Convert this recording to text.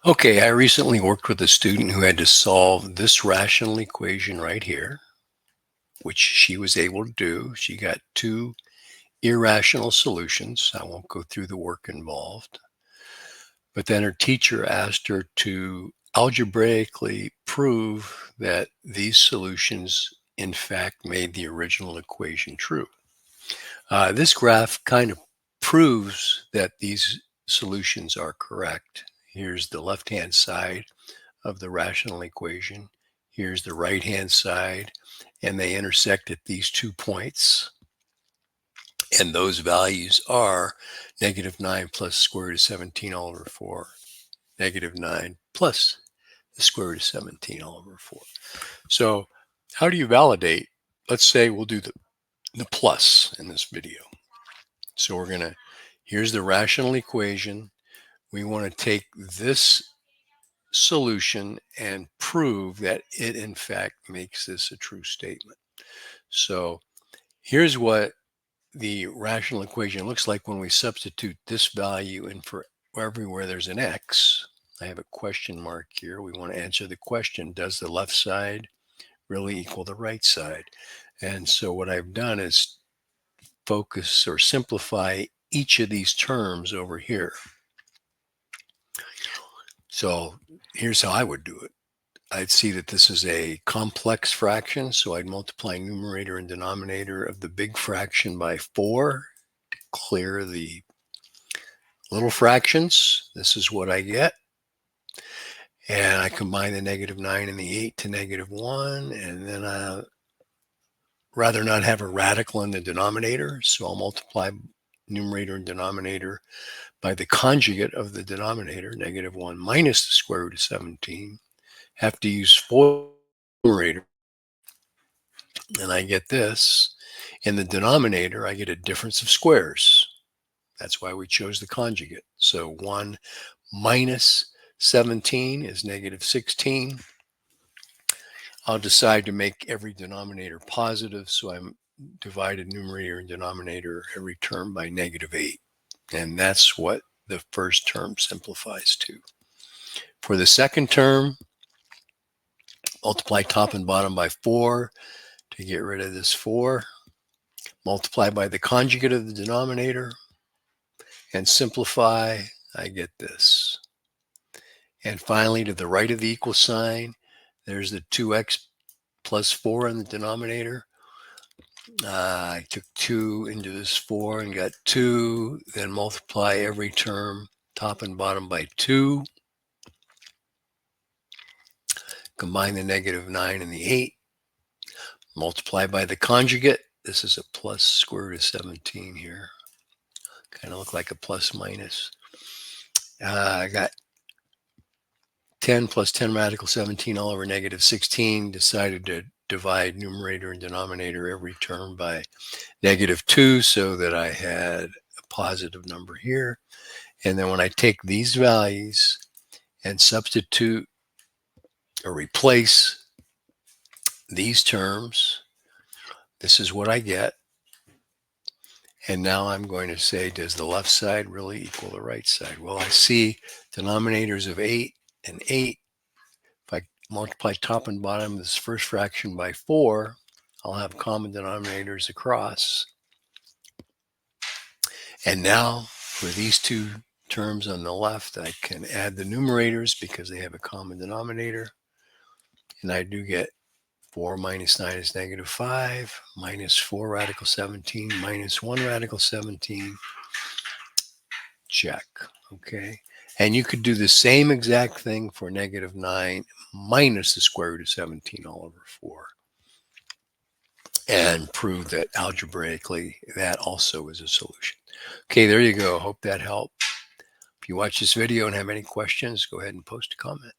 Okay, I recently worked with a student who had to solve this rational equation right here, which she was able to do. She got two irrational solutions. I won't go through the work involved. But then her teacher asked her to algebraically prove that these solutions, in fact, made the original equation true. This graph kind of proves that these solutions are correct. Here's the left-hand side of the rational equation. Here's the right-hand side, and they intersect at these 2 points. And those values are -9 plus square root of 17 all over 4, -9 plus the square root of 17 all over 4. So how do you validate? Let's say we'll do the plus in this video. So here's the rational equation. We want to take this solution and prove that it in fact makes this a true statement. So here's what the rational equation looks like when we substitute this value in for everywhere there's an x. I have a question mark here. We want to answer the question, does the left side really equal the right side? And so what I've done is focus or simplify each of these terms over here. So here's how I would do it. I'd see that this is a complex fraction, so I'd multiply numerator and denominator of the big fraction by 4 to clear the little fractions. This is what I get. And I combine the -9 and the 8 to -1, and then I'd rather not have a radical in the denominator, so I'll multiply numerator and denominator by the conjugate of the denominator, -1 minus the square root of 17. Have to use 4 numerator, and I get this. In the denominator, I get a difference of squares. That's why we chose the conjugate. So 1 minus 17 is -16. I'll decide to make every denominator positive, so I'm divided numerator and denominator every term by -8. And that's what the first term simplifies to. For the second term, multiply top and bottom by 4 to get rid of this 4. Multiply by the conjugate of the denominator and simplify. I get this. And finally, to the right of the equal sign, there's the 2x plus 4 in the denominator. I took 2 into this 4 and got 2. Then multiply every term, top and bottom, by 2. Combine the -9 and the 8. Multiply by the conjugate. This is a plus square root of 17 here. Kind of look like a plus minus. I got 10 plus 10 radical 17 all over -16. Decided to divide numerator and denominator every term by -2 so that I had a positive number here. And then when I take these values and substitute or replace these terms, this is what I get. And now I'm going to say, does the left side really equal the right side? Well, I see denominators of 8 and 8. If I multiply top and bottom of this first fraction by 4, I'll have common denominators across. And now for these two terms on the left, I can add the numerators because they have a common denominator. And I do get 4 minus 9 is -5, minus 4 radical 17, minus 1 radical 17. Check. Okay. And you could do the same exact thing for -9 minus the square root of 17 all over 4 and prove that algebraically that also is a solution. Okay, there you go. Hope that helped. If you watch this video and have any questions, go ahead and post a comment.